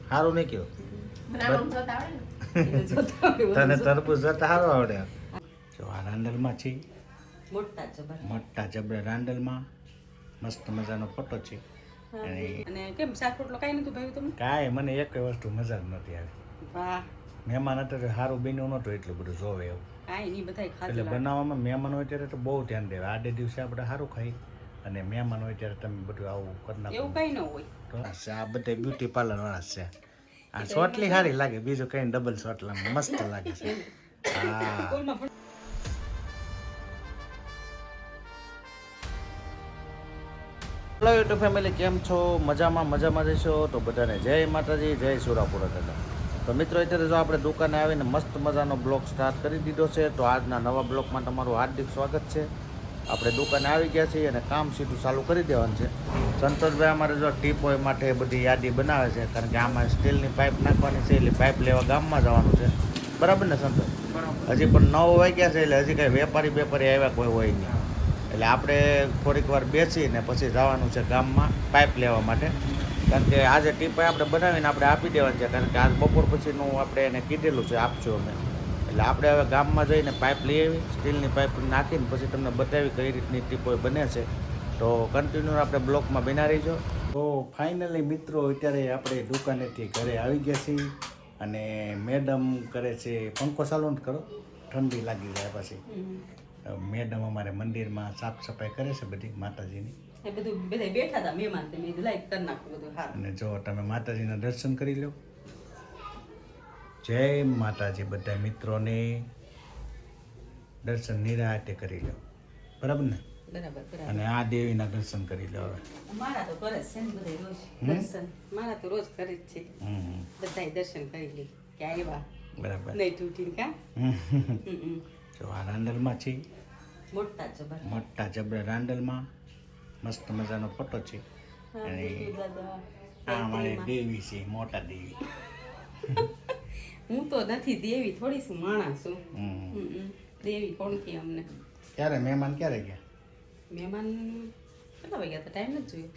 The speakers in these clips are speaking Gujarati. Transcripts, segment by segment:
સારું નહીં કયો તને તરબૂચ જોતા સારું આવડે. જો આ રાંડલમાં છે, મોટા જબરા રાંડલમાં મસ્ત મજાનો ફોટો છે. અને કેમ શાક રોટલો કાંઈ નતું ભાવ્યું તમને? કાંઈ મને એક વસ્તુ મજા જ નથી આવી. વાહ, મહેમાન અત્યારે સારું બન્યું નહોતું એટલું બધું જોવે એવું. કાંઈ નહીં, બધાય એટલે ખાધું. બનાવવામાં મહેમાન હોય ત્યારે તો બહુ ધ્યાન દેવા. આડે દિવસે આપણે સારું ખાઈ અને મહેમાન હોય ત્યારે તમે બધું આવું કરી નાખો. એવું કાંઈ ન હોય. તો આ બધા બ્યુટી પાર્લર વાળા છે. આ ચોટલી સારી લાગે, બીજું કઈ ડબલ ચોટલા મસ્ત લાગે છે. હા, સ્કૂલમાં પણ હેલો યુટ્યુબ ફેમિલી, કેમ છો? મજામાં જશો તો બધાને જય માતાજી, જય સુરાપુરા દાદા. તો મિત્રો, અત્યારે જો આપણે દુકાને આવીને મસ્ત મજાનો બ્લોગ સ્ટાર્ટ કરી દીધો છે. તો આજના નવા બ્લોગમાં તમારું હાર્દિક સ્વાગત છે. આપણે દુકાને આવી ગયા છીએ અને કામ સીધું ચાલુ કરી દેવાનું છે. સંતોષભાઈ અમારે જો ટીપોય માટે બધી યાદી બનાવે છે, કારણ કે આમાં સ્ટીલની પાઇપ નાખવાની છે, એટલે પાઇપ લેવા ગામમાં જવાનું છે. બરાબર ને સંતોષ? હજી પણ 9 વાગ્યા છે, એટલે હજી કાંઈ વેપારી આવ્યા કોઈ હોય નહીં. એટલે આપણે થોડીક વાર બેસીને પછી જવાનું છે ગામમાં પાઇપ લેવા માટે. કારણ કે આજે ટીપાઈ આપણે બનાવીને આપણે આપી દેવાની છે, કારણ કે આજ બપોર પછીનું આપણે એને કીધેલું છે આપશું અમે. એટલે આપણે હવે ગામમાં જઈને પાઇપ લઈ આવી, સ્ટીલની પાઇપ નાખીને પછી તમને બતાવી કઈ રીતની ટીપોઈ બને છે. તો કન્ટિન્યુ આપણે બ્લોકમાં બના રહીજો. તો ફાઇનલી મિત્રો, અત્યારે આપણે દુકાનેથી ઘરે આવી ગયા છીએ અને મેડમ કરે છે પંખો ચાલુ ન કરો, ઠંડી લાગી જાય પછી. મેડમ અમારે મંદિરમાં સાફ સફાઈ કરે છે બધી માતાજીની. એ બધું બધા બેઠા હતા મહેમાન, તે મેં લાઈક કરી નાખું બધું. હા, અને જો તમે માતાજીના દર્શન કરી લો. જય માતાજી, બધા મિત્રોને દર્શન નિરાતે કરી લો. બરાબર ને? બરાબર. અને આ દેવીના દર્શન કરી લો. હવે મારા તો કરે છે ને બધા રોજ દર્શન, મારા તો રોજ કરે જ છે. બધાય દર્શન કરી લે કે આવ્યા બરાબર નહીં તૂટીને. કા જો આ રાંડલમાં છે, મોટા જબરા રાંડલમાં મસ્ત મજાનો ફોટો છે. અને આ અમારી દેવી છે, મોટા દેવી. હું તો નથી દેવી, થોડી શું માણસ છું. દેવી કોણ કે અમને? ક્યારે મહેમાન ક્યારે ગયા? મહેમાન કેટલા વાગ્યા હતા? ટાઈમ નથી જોયો.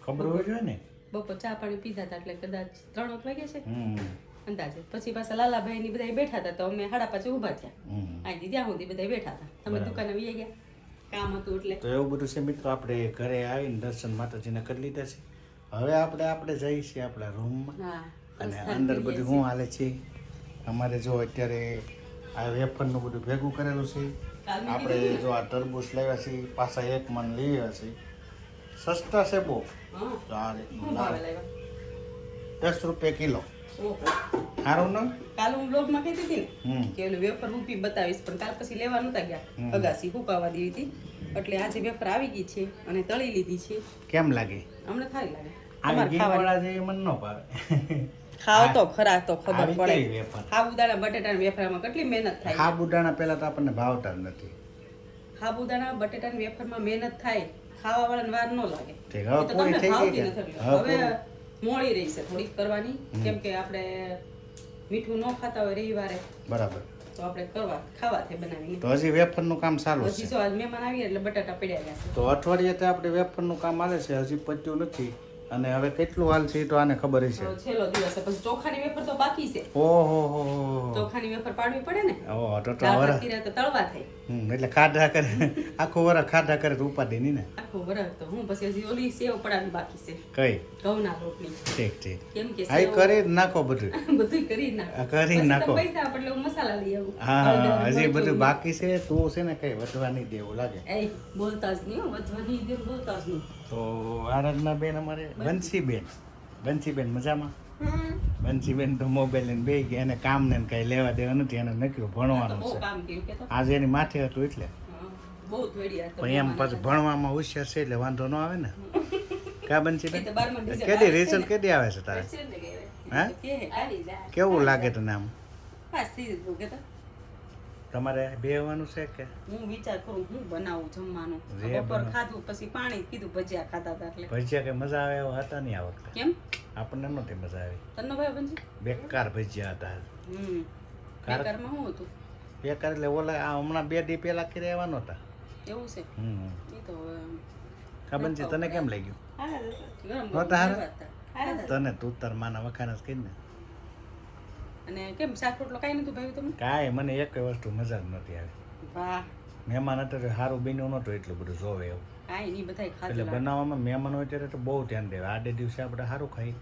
ખબર હોય જોઈએ ને. બપોર ચા પાણી પીધા હતા એટલે કદાચ 3 વાગ્યા છે અંદાજે. પછી પાછા લાલાભાઈ ની બધા બેઠા હતા, તો અમે 5:30 ઊભા થયા. આજી ત્યાં સુધી બધા બેઠા હતા. તમે દુકાને આવી ગયા, કામ હતું એટલે. તો એવું બધું છે મિત્રો, આપણે ઘરે આવીને દર્શન માતાજીને કરી લીધા છે. હવે આપણે જઈએ છીએ આપણા રૂમમાં. અને અંદર બધું શું હાલે છે અમારે. જો અત્યારે આ વેફરનું બધું ભેગું કરેલું છે. આપણે જો આ તરબૂચ લાવ્યા છે, પાછા 1 મણ લઈ આવ્યા છે. સસ્તા છે બહુ. ₹10 કિલો. સારું ને? કાલ હું બ્લોગમાં કહેતી હતી ને કે ઓલું વેફર રૂપી બતાવીશ, પણ કાલ પછી લેવા નતા ગયા, અગાસી હુકાવા દીધી હતી. એટલે આજે વેફર આવી ગઈ છે અને તળી લીધી છે. કેમ લાગે? અમને સારી લાગે. આ ઘીવાળા જે મને ન ભાવે. ખાવ તો ખરા તો ખબર પડે. વેફર સાબુદાણા બટેટાના વેફરમાં કેટલી મહેનત થાય. સાબુદાણા પહેલા તો આપણને ભાવતા જ નથી. સાબુદાણા બટેટાના વેફરમાં મહેનત થાય, ખાવા વાળાને વાર ન લાગે. હવે પૂરી થઈ ગઈ કે? હવે મોડી રહી છે થોડીક કરવાની, કેમ કે આપણે મીઠું ન ખાતા હોય રવિવારે. બરાબર. તો આપણે ખાવાથી બનાવી. તો હજી વેફરનું કામ ચાલુ છે. હજી જો આજ મહેમાન આવી એટલે બટાટા પડ્યા ગયા છે. તો અઠવાડિયે આપણે વેફરનું કામ હાલે છે, હજી પત્યું નથી. અને હવે કેટલું હાલ છે તો આને ખબર છે. છેલ્લો દિવસ પછી ચોખાની વેફર તો બાકી છે. ઓહો, ચોખાની વેફર પાડવી પડે ને. ઓહો, તો તળવા થાય. એટલે ખાધા કરે આખું વરસ ખાધા કરે તો ઉપાધિ નહીં ને. આખું વરસ તો હું પછી હજી ઓલી સેવ પડાવી બાકી છે. કઈ? ઘઉંના રોટલી. ઠીક. કેમ કે આ કરી નાખો બધું. બધું કરી નાખો. પૈસા આપણે મસાલા લઈ આવું. હા, હજી બધું બાકી છે. તું છે ને કઈ વધવા નહીં દેવું લાગે. બોલતા જ નહીં, વધવા નહીં દેવું, બોલતા જ નહીં. તો આરાધના બેન અમારે બંસીબેન મજામાં. બંસીબેન તો મોબાઈલ લઈને બેસી ગયા, એને કામ ને કઈ લેવા દેવા નથી, એને નક્કી ભણવાનું છે. આજે એની માથે હતું એટલે. પણ એમ પાછું ભણવામાં હોશિયાર છે એટલે વાંધો ન આવે ને. કા બંસીબેન? કેદી રિઝલ્ટ કેદી આવે છે તારે? હા, કેવું લાગે તને આમ? તમારે બેહવાનું છે કે? હું વિચાર કરું હું બનાવું જમવાનું. બપોર ખાધું પછી પાણી પીધું, ભજીયા ખાધા હતા એટલે. ભજીયા કે મજા આવે એવા હતા નહીં આ વખતે. કેમ? આપણને નહોતી મજા આવી. તને ભાઈ બંજી બેકાર ભજીયા હતા. બેકારમાં શું હતું? બેકાર એટલે ઓલા આ હમણાં 2 દી પહેલા કરી આવ્યા નહોતા. એવું છે? એ તો કા બંજી તને કેમ લાગ્યું? ગરમ નહોતા હારા? આયા હતા. તને તું તાર માના વખાણ જ કરી ને અને કેમ શાક રોટલો કાંઈ નતું ભાવ્યું તમને? કાંઈ મને એક વસ્તુ મજા જ નથી આવી. વાહ, મહેમાન અત્યારે સારું બન્યું નહોતું એટલું બધું જોવે એવું. કાંઈ નહીં, બધાય એટલે ખાધું. બનાવવામાં મહેમાન હોય ત્યારે તો બહુ ધ્યાન દેવા. આડે દિવસે આપણે સારું ખાઈ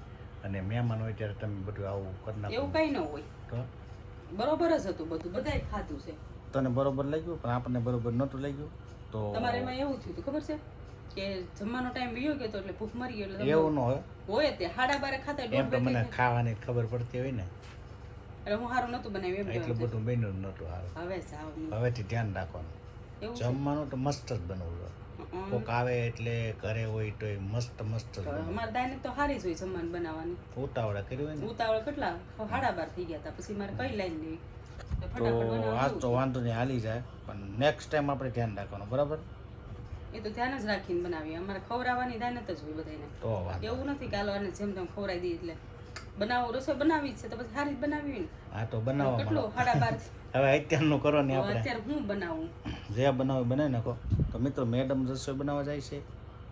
અને મહેમાન હોય ત્યારે તમે બધું આવું કરી નાખો એવું કાંઈ ન હોય, તો બરોબર જ હતું બધું, બધાય ખાધું છે. તને બરોબર લાગ્યું પણ આપણને બરોબર નહોતું લાગ્યું. તો તમારે એમાં એવું થયું હતું ખબર છે કે જમવાનો ટાઈમ વયો ગયો તો એટલે ભૂખ મરી ગયો એટલે એવું ન હોય હોય તે 12:30 ખાતા એમ તો 1:30 મને ખાવાની ખબર પડતી હોય ને એટલે હું સારું નતું બનાવ્યું એમ એટલું કહેવાનું બધું બન્યું જ નહોતું સારું. છે. હવે સાવ નહીં. હવેથી ધ્યાન રાખવાનું. એવું છે? જમવાનું તો મસ્ત જ બનાવવું. કોક આવે એટલે ઘરે હોય તો મસ્ત મસ્ત જ તો બનાવવું. અમારે દાયને તો સારી જ હોય જમવાનું બનાવવાની. ઉતાવળા કર્યું હોય ને ઉતાવળ કેટલા 12:30 થઈ ગયા હતા, પછી મારે કઈ લાઈન લેવી તો તો ફટાફટ બનાવવાનું આજ તો હતું. વાંધો નહીં હાલી જાય પણ નેક્સ્ટ ટાઈમ આપણે ધ્યાન રાખવાનું બરાબર. એ તો ધ્યાન જ રાખીને બનાવીએ, અમારે ખવડાવવાની દાયનત જ હોય બધાને. તો વાંધો એવું નથી કે હાલો આને જેમ તેમ ખવડાવી દઈએ એટલે બનાવો, રસોઈ બનાવી જ છે તો પછી સારી જ બનાવી હોય ને. આ તો કેટલું બનાવવામાં 12:30 હવે અત્યારનું કરો ને હવે આપણે અત્યારે હું બનાવું? જે બનાવે બનાવી નાખો. તો મિત્રો મેડમ રસોઈ બનાવવા જાય છે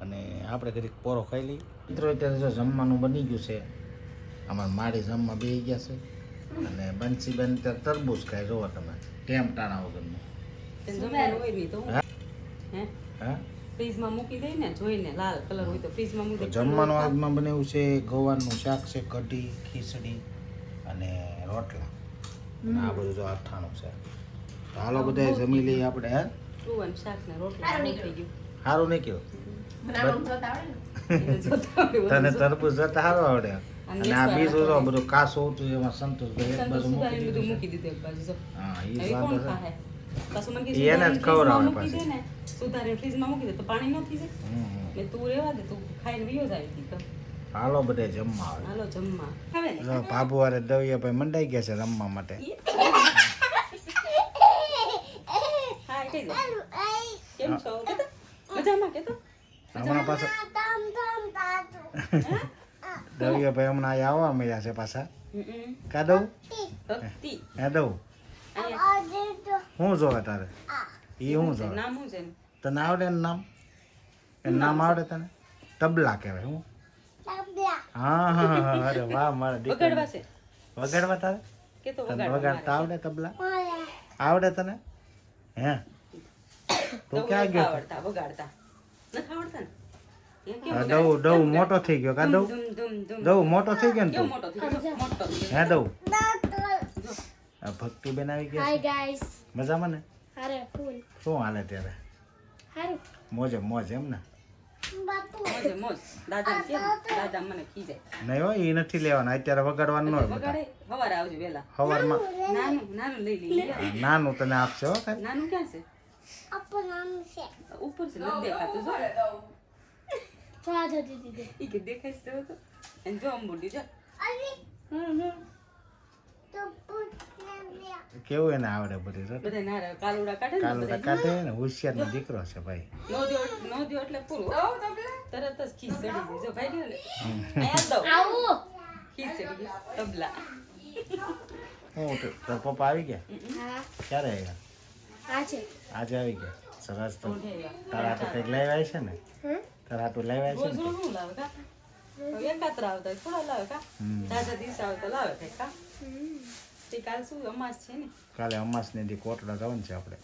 અને આપણે ઘડીક પોરો ખાઈ લઈએ. મિત્રો અત્યારે જો જમવાનું બની ગયું છે. અમારા માડી જમવા બેસી ગયા છે અને બંસીબેન ત્યાં તરબૂચ ખાય જોવો તમે ટેમ ટાણા વગરનું. તેને જમવાનું હોય નહીં તો હું હે હા ફ્રીજમાં મૂકી દઈ ને, જોઈને લાલ કલર હોય તો ફ્રીજમાં તો મૂકી દઈ. જમવાનું આજમાં બનાવ્યું છે ગવારનું શાક છે, કઢી, ખીચડી અને રોટલા. અને આ બધું જો અઠાણું છે. તો હાલો બધા જમી લઈએ આપણે. હે ટુવન શાક ને રોટલા થઈ ગયું. સારું નહીં કહેવું એને જોતા હોય તને તરબૂચ જતા સારું આવડે. અને આ બીજું જો બધું કાસો હતું એમાં સંતોષભાઈ એક બાજુ મૂકી સુધારીને બધું દીધું મૂકી દીધું એક બાજુ જો. છે. હા એ હવે વાંધો કોણ છે. ખાહે? પાછું મને કે ઈ એને જ સુધારીને ખવડાવે ફ્રીજમાં મૂકી દે ને, સુધારીને ફ્રીજમાં મૂકી દે તો પાણી ન થઈ જાય. હમ. ને તું રહેવા દે, તું ખાઈને વિયો જાય ઈ તો. હાલો બધે જમવા આવે. હાલો જમવા આવે ને. જો બાબુ વારે દવિયાભાઈ મંડાઈ ગયા છે રમવા માટે. હા કહી દે. કેમ છો? કેતો મજામાં કેતો. હમણાં પાછા દવિયાભાઈ હમણાં અહીં આવવા મળ્યા છે પાછા. કા દઉં સત્તી હે દઉં શું જોવે તારે એ શું જોવે નામ શું છે એનું? તને આવડે એનું નામ? એનું નામ આવડે તને? તબલા કહેવાય. હું હા હા હા અરે વાહ મારા દીકરા વગાડવા છે વગાડવા તારે કેતો તને વગાડવા વગાડતા આવડે તબલા આવડે તને? હે તું ક્યાં ગયો હતો? આવડતા વગાડતા નથી આવડતા ને એમ કેમ હા, વગાડે? દઉં મોટો થઈ ગયો કા દઉં ધૂમ ધૂમ ધૂમ દઉં મોટો થઈ ગયો ને કેવો તું મોટો થઈ ગયો? મોટો થઈ ગયો. હે દઉં જો. આ ભક્તિબેન આવી ગયા Hi છે guys. મજામાં ને? Hare cool. શું હાલે ત્યારે? Hare. મોજે મોજ એમ ને? મોજે મોજ. દાદાને કેમ? દાદા મને ખીજાય. નહીં હોય એ નથી લેવાના અત્યારે વગાડવાનું ન હોય બધા વગાડે સવારે આવજો વહેલા. સવારમાં નાનું નાનું લઈ લઈએ. હા, નાનું તને આપશે હો કાંઈ. નાનું ક્યાં છે? ઉપર છે નથી દેખાતું જો. ઈ કે દેખાય છે તો એને જો અંબુડી જો. કેવું એને આવડે બધી જો બધા નારા કાલુડા કાઢે ને કાલુડા બધા. કાઢે ને હોશિયારનો દીકરો છે ભાઈ. નો દ્યો એટલે પૂરું. તરત જ ખીસ ચડી ગઈ. જો ભાઈ ગયો ને અહીંયા જ દઉં. ખીસ ચડી ગઈ. તબલા. હું તાર પપ્પા આવી ગયા ક્યારે આવ્યા? આજે આવી ગયા. સરસ તો તારા હાટુ કંઈક લાવ્યા છે ને? તારા હાટુ લાવ્યા છે રોજ ને? રોજ શું લાવે કા? હવે એકાત્રા આવતા હોય, થોડા લાવે કા? હમ. તાજા દિવસે આવતા લાવે કંઈક કા? તે કાલ શું અમાસ છે ને? કાલે અમાસને દી કોટડા જવાનું છે આપણે.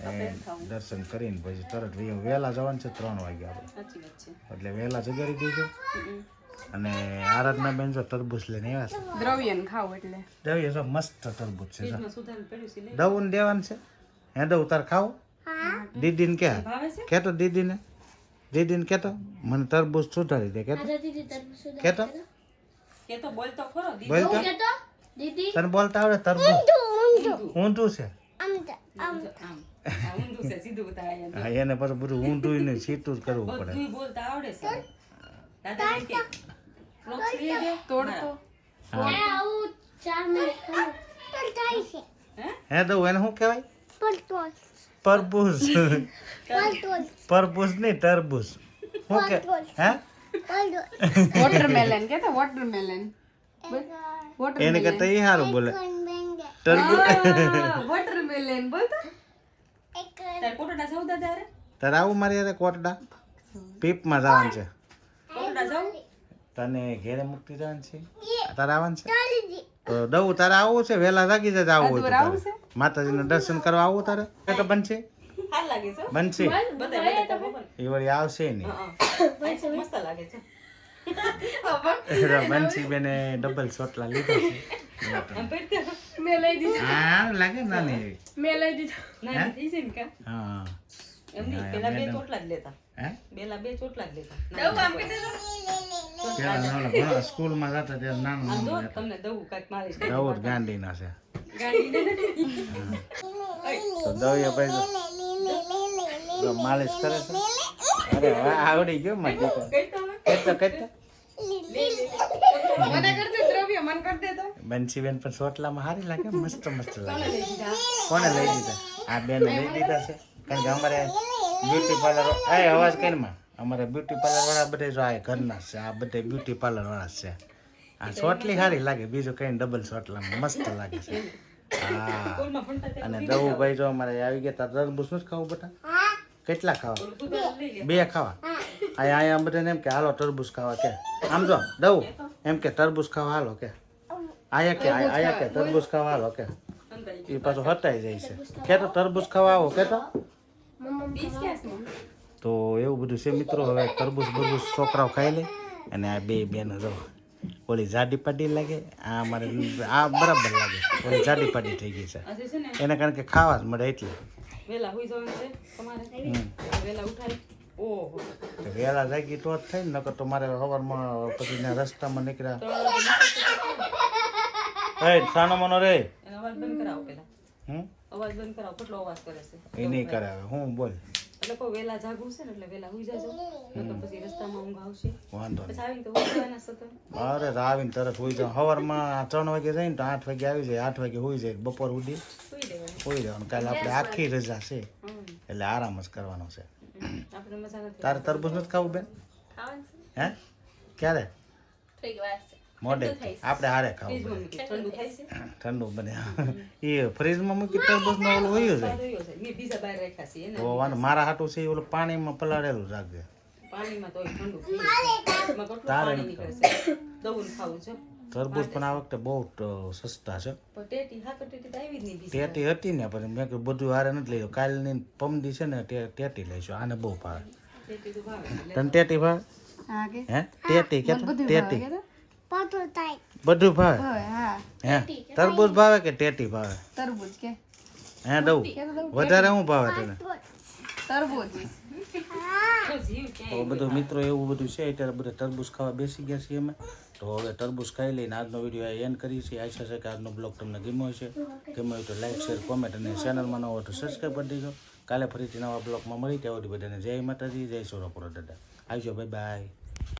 આપણે એ ખાવું. દર્શન કરીને પછી તરત વહેલા જવાનું છે 3 વાગે આપણે. સાચી વાત છે. એટલે વહેલા જગાડી દઈશું. અને આરાધના બેન જો તરબૂચ લઈને આવ્યા છે. દ્રવ્યન ખાવ એટલે દવી જો મસ્ત તરબૂચ છે જો. ફ્રીજમાં સુધારેલું પડ્યું છે લઈ. દવું ને દેવાનું છે. હે દવું તાર ખાવું? દીદીને કે ભાવે છે? કેતો દીદીને કેતો મને તરબૂચ સુધારી દે કેતો કેતો કે તો બોલ તો ખરો દીદી. બોલ તો તને બોલતા આવડે તરબૂચ ઊંધું છે આમ આ ઊંધું છે સીધું બતાવે એમ. હા એને પછી બધું ઊંધું ને સીધું જ કરવું પડે. બધુંય બોલતા આવડે છે દાદા એમ કે ક્લોક્સ લઈ દે તોડતો હે હે દવું એને શું કહેવાય? પરબૂચ પરબૂચ નહીં તરબૂચ શું કે હે વોટરમેલન કેતા વોટરમેલન એને કરતા એ સારું બોલે તરબૂચ. વોટરમેલન બોલતો તાર કોટડા જાવ દાદા રે તારે આવું મારી યારે કોટડા પીપમાં જવાનું છે. કોટડા જાવ તને ઘેરે મૂકતી જવાનું છે તારે આવવાનું છે તો દઉં તારે આવવું છે વહેલા જાગી જાય આવું હોય તો તારે. માતાજીના દર્શન કરવા આવું તારે તો બનશે હાલ લાગે છે બનશે બધા બેઠા હતા એ વળી આવશે નહીં મસ્ત લાગે છે બંસી બેને ડબલ ચોટલા લીધા છે એમ પેટ કે મેં લઈ દીધું હા લાગે નાની એવી મેં લઈ દીધું ના થઈ છે ને કા હા એમ નહીં પેલા બે ચોટલા જ લેતા હે પેલા બે ચોટલા જ લેતા પેલા સ્કૂલમાં જતા ત્યારે નાનું આમ જો નાનું તમને દઉં કાંઈક મારીશ દઉં ગાંડીના છે ગાડી તો દઈએ ભાઈ જો માલિશ કરે છે અરે વાહ આવડી ગયો માં દીકરો કહેતો મને કર દે દ્રવ્ય મન કર દે તો બંસી બેન પણ ચોટલામાં સારી લાગે મસ્ત મસ્ત લાગે કોને લઈ દીધા આ બેન લઈ દીધા છે કારણ કે અમારે બ્યુટી પાર્લર એ અવાજ કરીમાં અમારે બ્યુટી પાર્લર વાળા બધે જો આ ઘરના છે આ બધે બ્યુટી પાર્લર વાળા છે આ ચોટલી સારી લાગે બીજું કઈ ડબલ ચોટલામાં મસ્ત લાગે છે હા સ્કૂલમાં ભણતા અને દવું ભાઈ જો અમારે આવી ગયા તાર તરબૂચ નથી ખાવું બેટા કેટલા ખાવા બે ખાવા અહીંયા બધાને એમ કે હાલો તરબૂચ ખાવા કે આમ જો દવું એમ કે તરબૂચ ખાવા હાલો કે આયા કે તરબૂચ ખાવા હાલો કે એ પાછું હટાઈ જાય છે કે તો તરબૂચ ખાવા આવો કે તો એવું બધું છે મિત્રો હવે તરબૂચ બરબૂચ છોકરાઓ ખાઈ લે અને આ બે બેનો જો ઓલી જાડી પાડી લાગે આ અમારે આ બરાબર લાગે ઓલી જાડી પાડી થઈ ગઈ છે આજે છે ને એના કારણ કે ખાવા જ મળે એટલે વેલા હોઈ જવાનું છે તમારે વેલા ઉઠાય ઓહો તો વહેલા જાગી તો જ થાય ને નકર તો મારે સવારમાં પછી ત્યાં રસ્તામાં નીકળ્યા એ સાનો મનો રે એનો અવાજ બંધ કરાવો પેલા હમ અવાજ બંધ કરાવો કેટલો અવાજ કરે છે એ નહીં કરાવે હું બોલ એટલે કોઈ વેલા જાગવું છે ને એટલે વેલા હોઈ જાજો નકર પછી રસ્તામાં ઊંઘ આવશે વાંધો પછી આવીને તો હોઈ જવાના સતત નહીં અરે આવીને તરત હોઈ જાય સવારમાં 3 વાગે જાય ને તો 8 વાગે આવી જાય 8 વાગે હોઈ જાય બપોર સુધી હોઈ દેવાનું હોઈ જવાનું કાલે આપણે આખી રજા છે એટલે આરામ જ કરવાનો છે આપણે મજા નથી તારે તરબૂચ નથી ખાવું બેન ખાવાનું છે હે ક્યારે થોડીક વાર છે મોડે આપણે હારે ખાવું ફ્રીજમાં મૂકી ઠંડુ થાય છે ઠંડુ બને એ ફ્રીજમાં મૂકી તરબૂચ ને ઓલું હોય જાય જોયો છે મેં બીજા બહાર રાખ્યા છે એને તો મારા હાટું છે એ ઓલું પાણીમાં પલાળેલું રાખજે પાણીમાં તો ઠંડુ થઈ જાય એમાં કેટલું પાણી નીકળે છે દવું ખાવું છે તરબૂચ પણ આ વખતે બહુ સસ્તા છે પણ ટેટી હા ટેટી તો આવી જ નહીં બીજી ટેટી હતી ને પણ મેં કીધું બધું હારે નથી લઈ કાલની પમદી છે ને ટેટી લઈશું આને બહુ ભાવે ટેટી તો ભાવે તને ટેટી ભાવે હા કે હે ટેટી કે ટેટી બધું ભાવે હા હે તરબૂચ ભાવે કે ટેટી ભાવે તરબૂચ કે હે દઉં વધારે શું ભાવે તને તરબૂચ તો જીવ ક્યાંય તો બધું મિત્રો એવું બધું છે અત્યારે બધા તરબૂચ ખાવા બેસી ગયા છીએ અમે તો હવે તરબૂચ ખાઈ લઈને આજનો વિડીયો એન્ડ કરીએ છીએ આશા છે કે આજનો બ્લોગ તમને ગમ્યો હશે ગમ્યો હોય તો લાઈક શેર કોમેન્ટ અને ચેનલમાં નવો હોય તો સબસ્ક્રાઈબ કરી દેજો કાલે ફરીથી નવા બ્લોગમાં મળી ત્યાં સુધી બધાને જય માતાજી જય સોરાપુરા દાદા આવજો બાય બાય